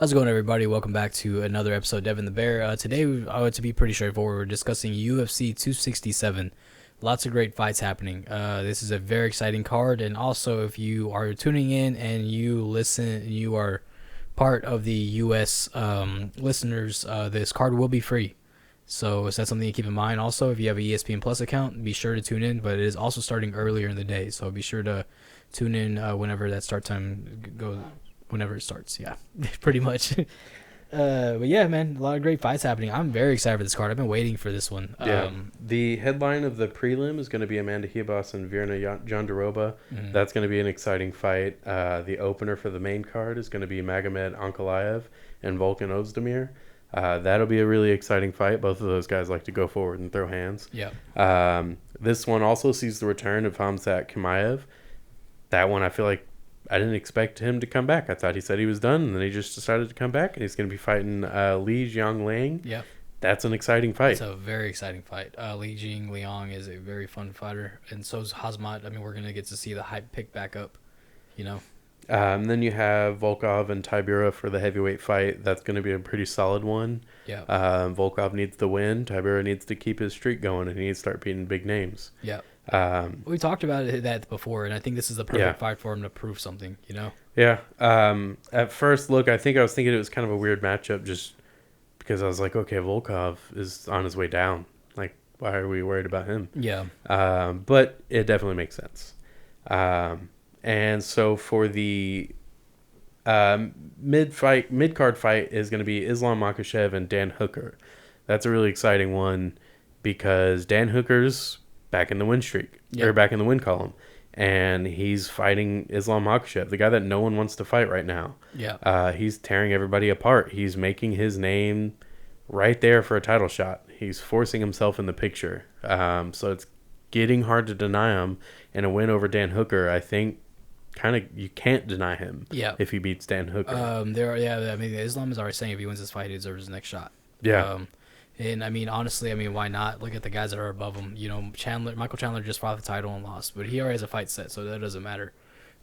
How's it going, everybody? Welcome back to another episode of Devin the Bear. Today, to be pretty straightforward, we're discussing UFC 267. Lots of great fights happening. This is a very exciting card, and also if you are tuning in and you are part of the U.S. Listeners, this card will be free. So is that something to keep in mind? Also, if you have an ESPN Plus account, be sure to tune in, but it is also starting earlier in the day, so be sure to tune in whenever that start time goes. Whenever it starts, yeah, pretty much. But yeah, man, a lot of great fights happening. I'm very excited for this card. I've been waiting for this one. Yeah, the headline of the prelim is going to be Amanda Ribas and Virna Jandiroba. Mhm. That's going to be an exciting fight. The opener for the main card is going to be Magomed Ankalaev and Volkan Ozdemir. That'll be a really exciting fight. Both of those guys like to go forward and throw hands. Yeah. This one also sees the return of Hamzat Chimaev. That one I feel like I didn't expect him to come back. I thought he said he was done, and then he just decided to come back, and he's going to be fighting Li Jiangliang. Yeah. That's an exciting fight. It's a very exciting fight. Li Jingliang is a very fun fighter, and so is Hazmat. I mean, we're going to get to see the hype pick back up, you know. Then you have Volkov and Tybura for the heavyweight fight. That's going to be a pretty solid one. Yeah. Volkov needs to win. Tybura needs to keep his streak going, and he needs to start beating big names. Yeah. We talked about that before, and I think this is the perfect fight for him to prove something, you know? Yeah. At first look, I was thinking it was kind of a weird matchup just because I was like, okay, Volkov is on his way down. Like, why are we worried about him? Yeah. But it definitely makes sense. And so for the mid-card fight is going to be Islam Makhachev and Dan Hooker. That's a really exciting one because Dan Hooker's back in the win streak, or back in the win column, and he's fighting Islam Makhachev, the guy that no one wants to fight right now. Yeah. He's tearing everybody apart. He's making his name right there for a title shot. He's forcing himself in the picture. So it's getting hard to deny him. And a win over Dan Hooker, I think, kind of you can't deny him. Yeah. If he beats Dan Hooker. I mean, Islam is already saying if he wins this fight, he deserves his next shot. Yeah. And I mean, honestly, why not? Look at the guys that are above him. You know, Michael Chandler just fought the title and lost, but he already has a fight set, so that doesn't matter.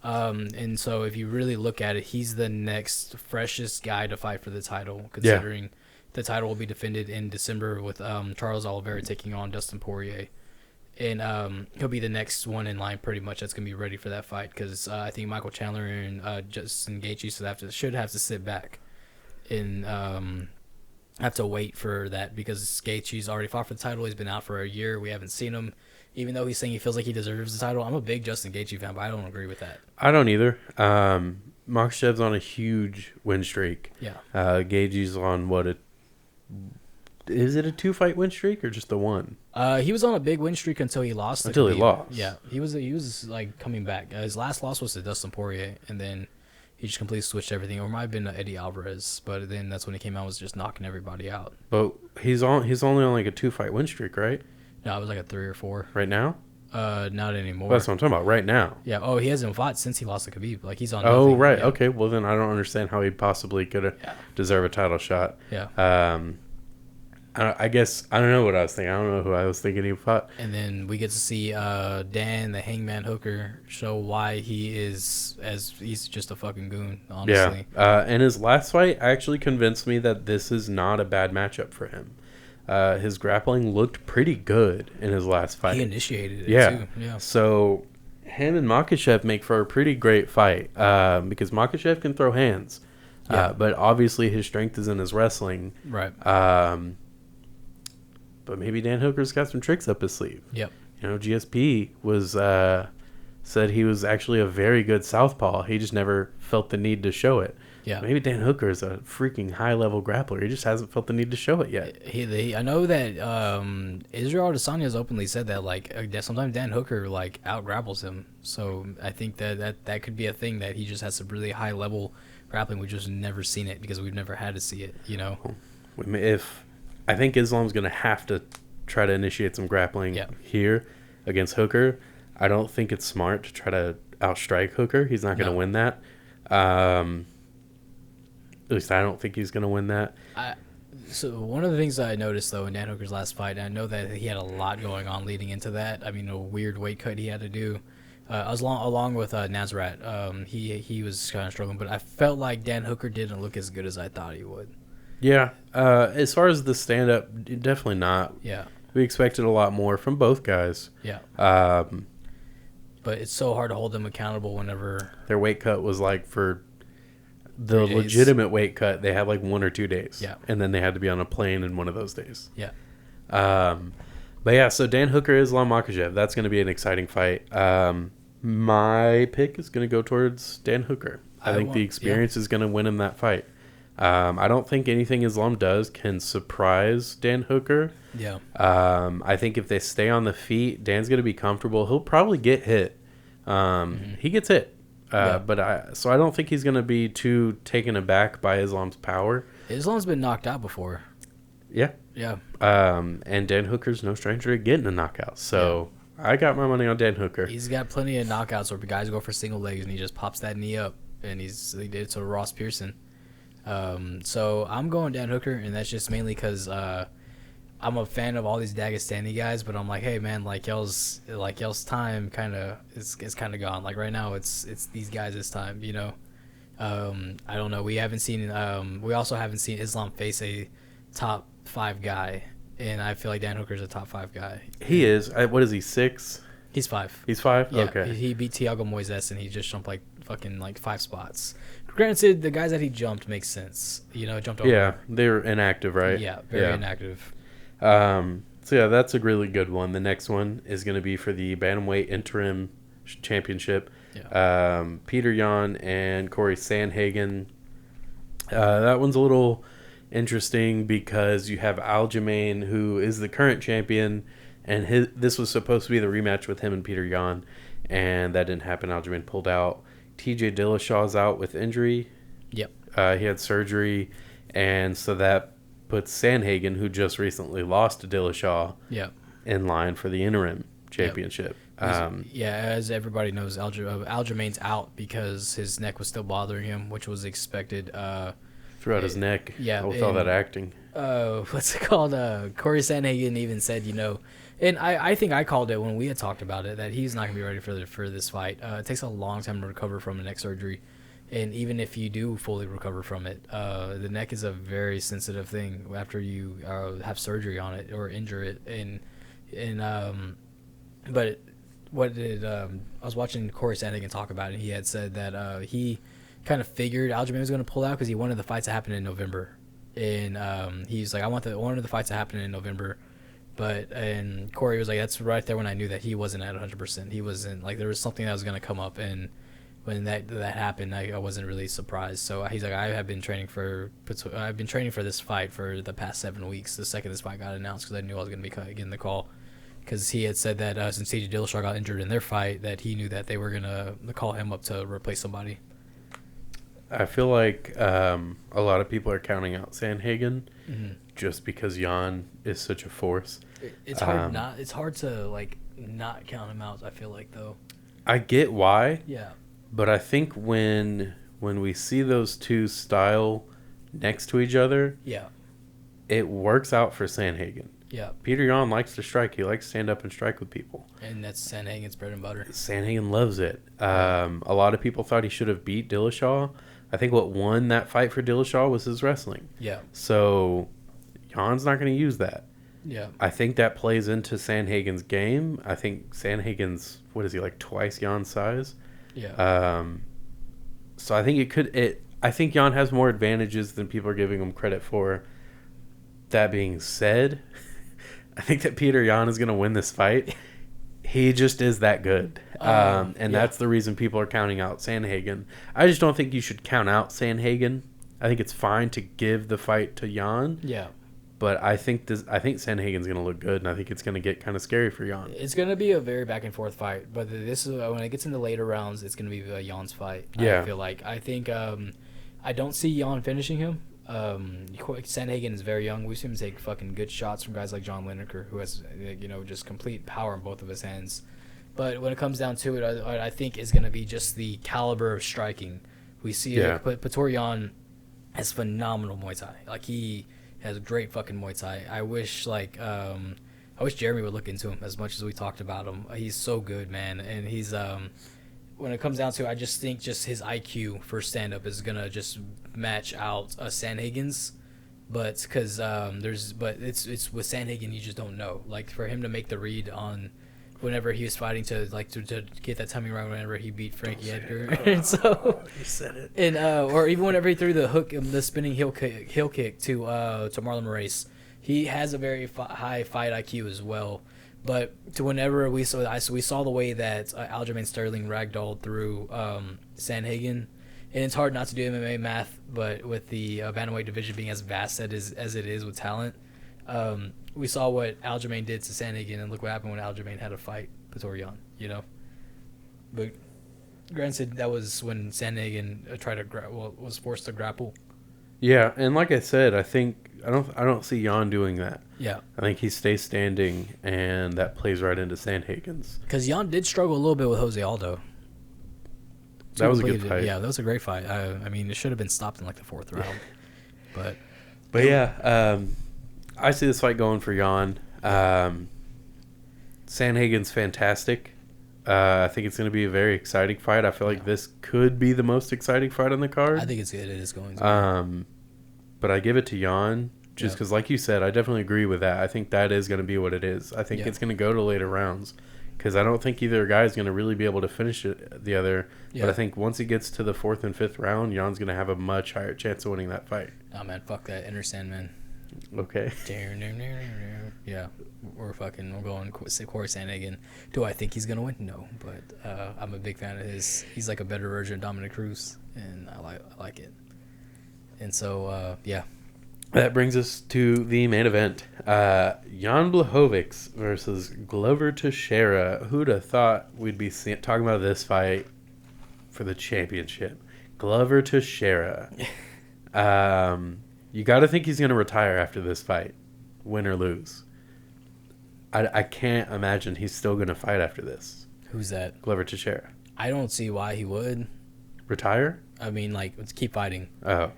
And so if you really look at it, he's the next freshest guy to fight for the title, considering the title will be defended in December with Charles Oliveira taking on Dustin Poirier. And he'll be the next one in line pretty much that's going to be ready for that fight because I think Michael Chandler and Justin Gaethje should have to sit back and have to wait for that because Gaethje's already fought for the title. He's been out for a year. We haven't seen him. Even though he's saying he feels like he deserves the title, I'm a big Justin Gaethje fan, but I don't agree with that. I don't either. Makhachev's on a huge win streak. Yeah. Gaethje's on is it a 2-fight win streak or just the one? He was on a big win streak until he lost. Until he lost. Yeah, he was like coming back. His last loss was to Dustin Poirier, and then he just completely switched everything. Or it might have been Eddie Alvarez, but then that's when he came out was just knocking everybody out. But he's only on like a 2-fight win streak, right? No, it was like a 3 or 4. Right now? Not anymore. That's what I'm talking about. Right now. Yeah. Oh, he hasn't fought since he lost to Khabib. Like he's on. Oh, nothing. right. Yeah. Okay. Well, then I don't understand how he possibly could deserve a title shot. Yeah. I guess I don't know what I was thinking. I don't know who I was thinking he fought. And then we get to see Dan the Hangman Hooker show why he's just a fucking goon, honestly. Yeah. And his last fight actually convinced me that this is not a bad matchup for him. His grappling looked pretty good in his last fight. He initiated it too. Yeah. So him and Makhachev make for a pretty great fight because Makhachev can throw hands. Yeah. But obviously his strength is in his wrestling. Right. But maybe Dan Hooker's got some tricks up his sleeve. Yep. You know, GSP said he was actually a very good southpaw. He just never felt the need to show it. Yeah. Maybe Dan Hooker is a freaking high-level grappler. He just hasn't felt the need to show it yet. I know that Israel Adesanya has openly said that sometimes Dan Hooker out-grapples him. So I think that could be a thing that he just has some really high-level grappling. We've just never seen it because we've never had to see it, you know? I think Islam's going to have to try to initiate some grappling here against Hooker. I don't think it's smart to try to outstrike Hooker. He's not going to win that. At least I don't think he's going to win that. So one of the things that I noticed, though, in Dan Hooker's last fight, and I know that he had a lot going on leading into that. I mean, a weird weight cut he had to do. along with Nazrat. He was kind of struggling, but I felt like Dan Hooker didn't look as good as I thought he would. Yeah. As far as the stand-up, definitely not. Yeah. We expected a lot more from both guys. Yeah. But it's so hard to hold them accountable whenever their weight cut was like for the legitimate weight cut. They had like 1 or 2 days. Yeah. And then they had to be on a plane in one of those days. Yeah. But yeah, so Dan Hooker, Islam Makhachev. That's going to be an exciting fight. My pick is going to go towards Dan Hooker. I think the experience is going to win him that fight. I don't think anything Islam does can surprise Dan Hooker. Yeah. I think if they stay on the feet, Dan's going to be comfortable. He'll probably get hit. He gets hit. But I don't think he's going to be too taken aback by Islam's power. Islam's been knocked out before. Yeah. Yeah. And Dan Hooker's no stranger to getting a knockout. So I got my money on Dan Hooker. He's got plenty of knockouts where guys go for single legs and he just pops that knee up. And he did it to Ross Pearson. So I'm going Dan Hooker, and that's just mainly because I'm a fan of all these Dagestani guys, but I'm like, hey man, y'all's time kind of is kind of gone. Like right now, it's these guys' time, you know. I don't know. We also haven't seen Islam face a top 5 guy, and I feel like Dan Hooker's a top 5 guy. He is. What is he, 6? He's 5. He's 5? Yeah, okay. He beat Thiago Moises, and he just jumped fucking 5 spots. Granted, the guys that he jumped makes sense. You know, jumped over. Yeah, they're inactive, right? Yeah, very inactive. So yeah, that's a really good one. The next one is going to be for the Bantamweight Interim Championship. Yeah. Peter Yan and Corey Sandhagen. That one's a little interesting because you have Aljamain, who is the current champion, and this was supposed to be the rematch with him and Peter Yan, and that didn't happen. Aljamain pulled out. TJ Dillashaw's out with injury. Yep. He had surgery, and so that puts Sandhagen, who just recently lost to Dillashaw, in line for the interim championship. As everybody knows, Aljamain's out because his neck was still bothering him, which was expected. Throughout his neck. Yeah. With all that acting. What's it called? Corey Sandhagen even said, you know, and I think I called it when we had talked about it, that he's not going to be ready for this fight. It takes a long time to recover from a neck surgery. And even if you do fully recover from it, the neck is a very sensitive thing after you have surgery on it or injure it. But I was watching Corey Sandhagen talk about it. He had said that he kind of figured Aljamain was going to pull out because he wanted the fights to happen in November. And he's like, I wanted the fights to happen in November. And Corey was like, that's right there when I knew that he wasn't at 100%. He wasn't, like, there was something that was going to come up, and when that happened, I wasn't really surprised. So he's like, I've been training for this fight for the past 7 weeks. The second this fight got announced, because I knew I was going to be getting the call, because he had said that since TJ Dillashaw got injured in their fight, that he knew that they were going to call him up to replace somebody. I feel like a lot of people are counting out Sandhagen just because Yan is such a force. It's hard It's hard to not count him out. I feel like, though. I get why. Yeah. But I think when we see those two style next to each other, it works out for Sandhagen. Yeah. Peter Yan likes to strike. He likes to stand up and strike with people. And that's Sandhagen's bread and butter. Sandhagen loves it. A lot of people thought he should have beat Dillashaw. I think what won that fight for Dillashaw was his wrestling. Yeah. So Jan's not going to use that. Yeah. I think that plays into Sandhagen's game. I think Sandhagen's, twice Jan's size? Yeah. So I think I think Yan has more advantages than people are giving him credit for. That being said, I think that Peter Yan is going to win this fight. He just is that good. That's the reason people are counting out Sandhagen. I just don't think you should count out Sandhagen. I think it's fine to give the fight to Yan. Yeah. But I think Sandhagen's going to look good, and I think it's going to get kind of scary for Yan. It's going to be a very back and forth fight, but this is when it gets into later rounds, it's going to be Jan's fight. Yeah. I feel like I don't see Yan finishing him. Sandhagen is very young. We've seen him take fucking good shots from guys like John Lineker, who has just complete power in both of his hands. But when it comes down to it, I think it's going to be just the caliber of striking. We see Petr Yan has phenomenal Muay Thai. He has great fucking Muay Thai. I wish I wish Jeremy would look into him as much as we talked about him. He's so good, man, and he's when it comes down to it, I just think just his IQ for stand up is gonna just match out Sandhagen's. But because it's with Sandhagen, you just don't know. Like for him to make the read on whenever he was fighting to get that timing right whenever he beat Frankie Edgar, and so you said it. And or even whenever he threw the hook, the spinning heel kick to Marlon Moraes, he has a very high fight IQ as well. But to whenever we saw the way that Aljamain Sterling ragdolled through Sandhagen. And it's hard not to do MMA math, but with the bantamweight division being as vast as it is with talent, we saw what Aljamain did to Sandhagen, and look what happened when Aljamain had a fight with Jan, you know. But granted, that was when Sandhagen was forced to grapple. Yeah, and like I said, I don't see Jan doing that. Yeah, I think he stays standing, and that plays right into Sandhagen's. Because Jan did struggle a little bit with Jose Aldo. That was a good fight. Yeah, that was a great fight. I mean, it should have been stopped in like the 4th round. But yeah, I see this fight going for Jan. Sandhagen's fantastic. I think it's going to be a very exciting fight. I feel like this could be the most exciting fight on the card. I think it's good. It is going to be. But I give it to Jan just because, like you said, I definitely agree with that. I think that is going to be what it is. I think it's going to go to later rounds. Because I don't think either guy is going to really be able to finish it, the other. Yeah. But I think once he gets to the 4th and 5th round, Jan's going to have a much higher chance of winning that fight. Oh, man, fuck that. Enter Sandman. Okay. Yeah, we're going Corey Sandhagen. Do I think he's going to win? No, but I'm a big fan of his. He's like a better version of Dominic Cruz, and I like it. And so, yeah. That brings us to the main event. Jan Blachowicz versus Glover Teixeira. Who'd have thought we'd be talking about this fight for the championship? Glover Teixeira. You got to think he's going to retire after this fight, win or lose. I can't imagine he's still going to fight after this. Who's that? Glover Teixeira. I don't see why he would. Retire? I mean, like, let's keep fighting. Oh.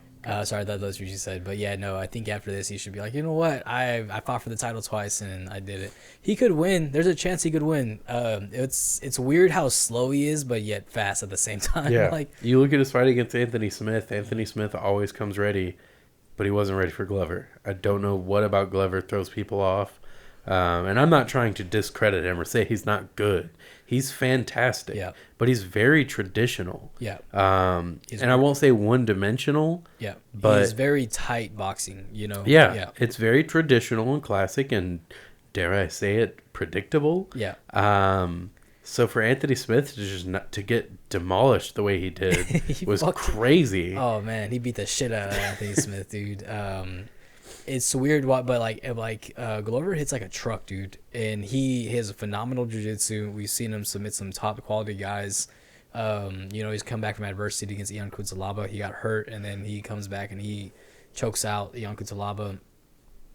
Sorry, that's what you said. But yeah, no, I think after this, he should be like, you know what? I fought for the title twice, and I did it. He could win. There's a chance he could win. It's weird how slow he is, but yet fast at the same time. Yeah. Like, you look at his fight against Anthony Smith. Anthony Smith always comes ready, but he wasn't ready for Glover. I don't know what about Glover throws people off. And I'm not trying to discredit him or say he's not good. He's fantastic. Yeah. But he's very traditional. Yeah. And I won't say one-dimensional. Yeah. But he's very tight boxing, you know? Yeah. It's very traditional and classic and, dare I say it, predictable. Yeah. So for Anthony Smith to just not to get demolished the way he did was crazy. Oh, man. He beat the shit out of Anthony Smith, dude. It's weird, but Glover hits like a truck, dude, and he has a phenomenal jiu-jitsu. We've seen him submit some top quality guys. He's come back from adversity against Ion Cutelaba. He got hurt, and then he comes back and he chokes out Ion Cutelaba.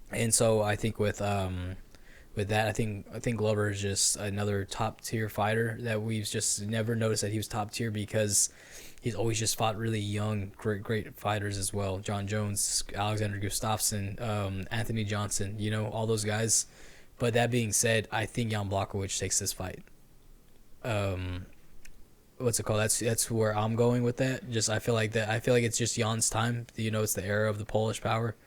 And so I think with that, I think Glover is just another top tier fighter that we've just never noticed that he was top tier because he's always just fought really young, great fighters as well. John Jones, Alexander Gustafsson, Anthony Johnson, all those guys. But that being said, I think Jan Blachowicz takes this fight. What's it called? That's where I'm going with that. Just I feel like it's just Jan's time. It's the era of the Polish power.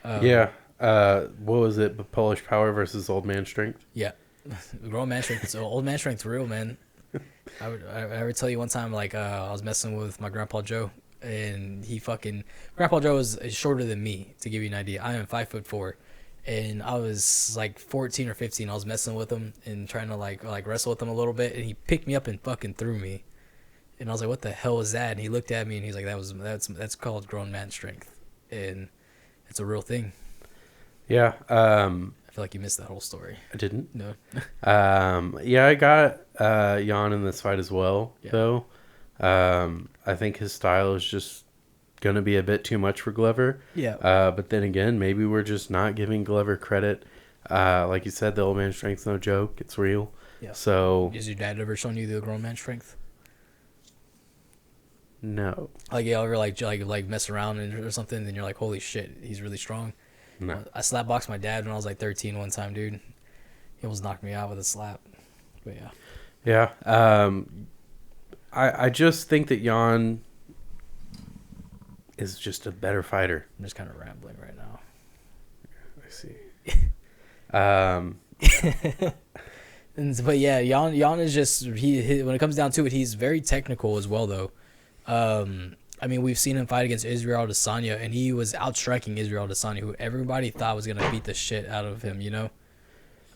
Yeah. What was it? Polish power versus old man strength? Yeah. Grown man strength. So old man strength's real, man. I would tell you one time, like, I was messing with my Grandpa Joe, and Grandpa Joe is shorter than me, to give you an idea. I am 5'4", and I was like 14 or 15. I was messing with him and trying to like wrestle with him a little bit, and he picked me up and fucking threw me. And I was like, what the hell was that? And he looked at me and he's like, that's called grown man strength, and it's a real thing. Yeah. I feel like you missed that whole story. I didn't. No. Yeah, I got Jan in this fight as well, though. I think his style is just going to be a bit too much for Glover. Yeah. But then again, maybe we're just not giving Glover credit. Like you said, the old man strength's no joke. It's real. Yeah. So. Has your dad ever shown you the grown man strength? No. Like you ever like mess around or something, and you're like, holy shit, he's really strong. No. I slap boxed my dad when I was like 13 one time, dude. He almost knocked me out with a slap. But yeah. Yeah. I just think that Jan is just a better fighter. I'm just kind of rambling right now. I see. But yeah, Jan is just he when it comes down to it, he's very technical as well though. I mean, we've seen him fight against Israel Adesanya, and he was outstriking Israel Adesanya, who everybody thought was gonna beat the shit out of him. You know.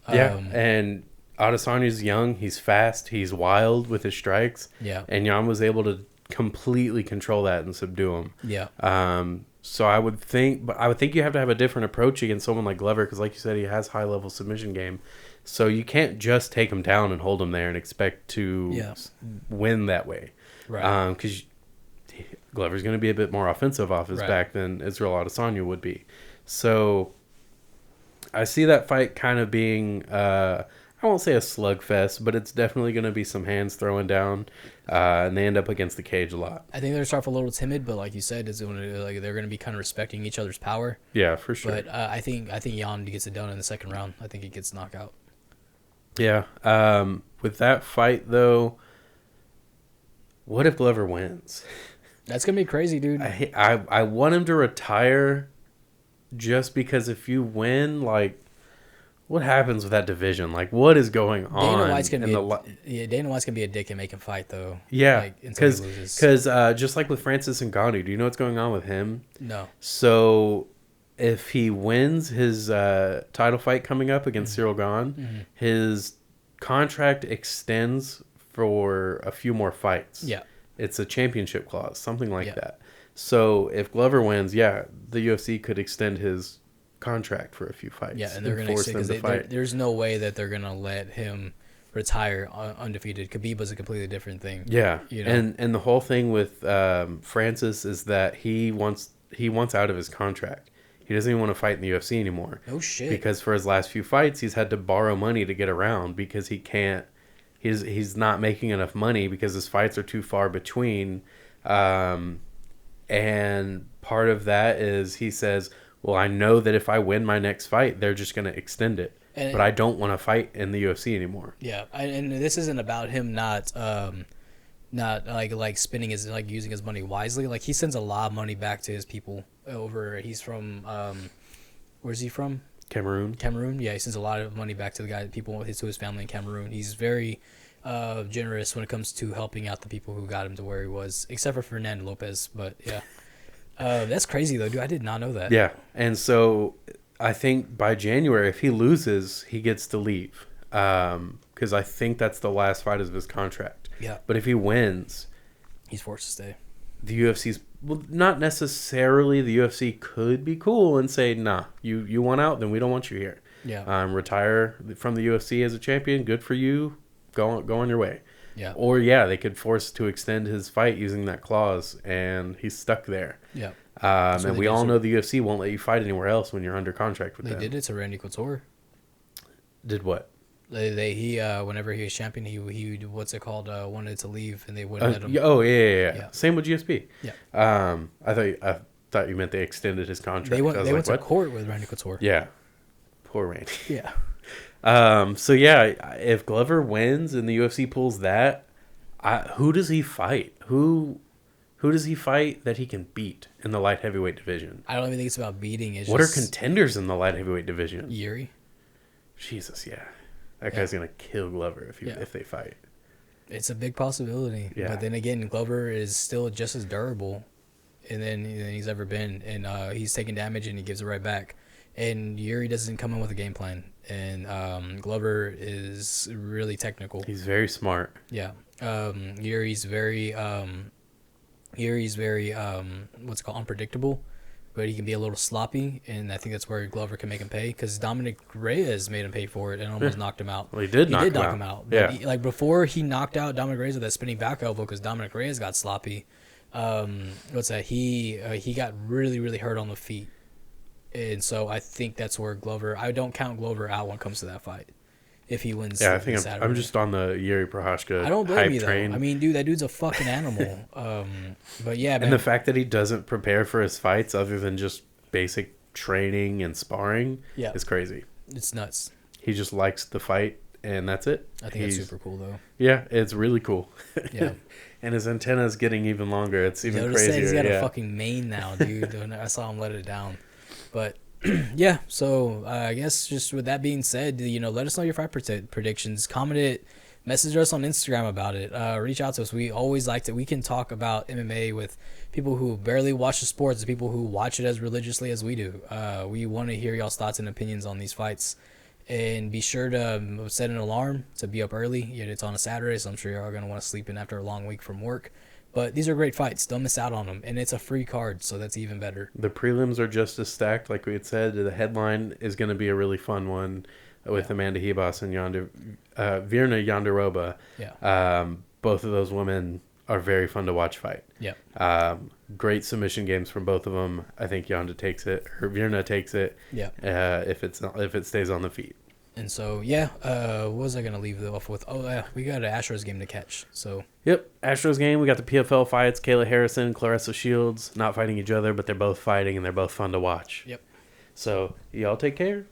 Yeah, and Adesanya's young. He's fast. He's wild with his strikes. Yeah. And Jan was able to completely control that and subdue him. Yeah. So I would think you have to have a different approach against someone like Glover because, like you said, he has high level submission game. So you can't just take him down and hold him there and expect to win that way. Right. Because Glover's going to be a bit more offensive off his back than Israel Adesanya would be. So I see that fight kind of being, I won't say a slugfest, but it's definitely going to be some hands throwing down, and they end up against the cage a lot. I think they're start off a little timid, but like you said, they're going to be kind of respecting each other's power. Yeah, for sure. But I think Jan gets it done in the second round. I think he gets knocked out. Yeah. With that fight, though, what if Glover wins? That's going to be crazy, dude. I want him to retire just because if you win, like, what happens with that division? Like, what is going on? Dana White's gonna be a dick and make him fight, though. Yeah, because just like with Francis Ngannou, do you know what's going on with him? No. So if he wins his title fight coming up against Cyril Gane, his contract extends for a few more fights. Yeah. It's a championship clause, something like that. So if Glover wins, the UFC could extend his contract for a few fights. Yeah, and they're going to force him to fight. There's no way that they're going to let him retire undefeated. Khabib is a completely different thing. Yeah, you know? and the whole thing with Francis is that he wants out of his contract. He doesn't even want to fight in the UFC anymore. Oh shit! Because for his last few fights, he's had to borrow money to get around because he can't. He's not making enough money because his fights are too far between. And part of that is he says, well, I know that if I win my next fight, they're just going to extend it. But I don't want to fight in the UFC anymore. Yeah, and this isn't about him not like spending his, like, using his money wisely. Like, he sends a lot of money back to his people over. He's from where's he from? Cameroon. Yeah, he sends a lot of money back to to his family in Cameroon. He's very generous when it comes to helping out the people who got him to where he was, except for Fernando Lopez. But yeah, that's crazy though, dude. I did not know that. Yeah, and so I think by January, if he loses, he gets to leave because I think that's the last fight of his contract. Yeah, but if he wins, he's forced to stay. The UFC's not necessarily. The UFC could be cool and say, "Nah, you want out, then we don't want you here." Yeah, retire from the UFC as a champion. Good for you. Go on your way. Yeah. Or they could force to extend his fight using that clause, and he's stuck there. Yeah. And we all know the UFC won't let you fight anywhere else when you're under contract with them. They did it to Randy Couture. Did what? He whenever he was champion, he what's it called? Wanted to leave, and they wouldn't let him. Oh yeah. Same with GSP. Yeah. I thought you meant they extended his contract. They went to court with Randy Couture. Yeah. Poor Randy. Yeah. So if Glover wins and the UFC pulls that, who does he fight? Who does he fight that he can beat in the light heavyweight division? I don't even think it's about beating. What are contenders in the light heavyweight division? Yuri. Jesus, yeah. That guy's going to kill Glover if they fight. It's a big possibility. Yeah. But then again, Glover is still just as durable than he's ever been. And he's taking damage and he gives it right back. And Yuri doesn't come in with a game plan. And Glover is really technical. He's very smart. Yeah. Yuri's very what's it called, unpredictable. But he can be a little sloppy, and I think that's where Glover can make him pay. Because Dominic Reyes made him pay for it and almost knocked him out. Well, he did knock him out. Yeah. Before he knocked out Dominic Reyes with that spinning back elbow, because Dominic Reyes got sloppy. He got really, really hurt on the feet. And so I think that's where Glover... I don't count Glover out when it comes to that fight. If he wins. Yeah, I think I'm just on the Yuri Prochazka I don't blame hype you, though. train. I mean, dude, that dude's a fucking animal. But yeah, man. And the fact that he doesn't prepare for his fights other than just basic training and sparring is crazy. It's nuts. He just likes the fight, and that's it. I think it's super cool, though. Yeah, it's really cool. Yeah. And his antenna's getting even longer. It's even crazier. He's got a fucking mane now, dude. I saw him let it down. But, yeah, so I guess just with that being said, let us know your fight predictions. Comment it. Message us on Instagram about it. Reach out to us. We always like to. We can talk about MMA with people who barely watch the sports, the people who watch it as religiously as we do. We want to hear y'all's thoughts and opinions on these fights. And be sure to set an alarm to be up early. It's on a Saturday, so I'm sure you're all going to want to sleep in after a long week from work. But these are great fights. Don't miss out on them. And it's a free card, so that's even better. The prelims are just as stacked, like we had said. The headline is going to be a really fun one with Amanda Hebos and Virna Yonderova. Yeah. Both of those women are very fun to watch fight. Yeah. Great submission games from both of them. I think Yonda takes it, or Virna takes it. Yeah. If it stays on the feet. And so what was I gonna leave off with? Oh yeah, we got an Astros game to catch. So. Yep, Astros game. We got the PFL fights. Kayla Harrison, Clarissa Shields, not fighting each other, but they're both fighting and they're both fun to watch. Yep. So y'all take care.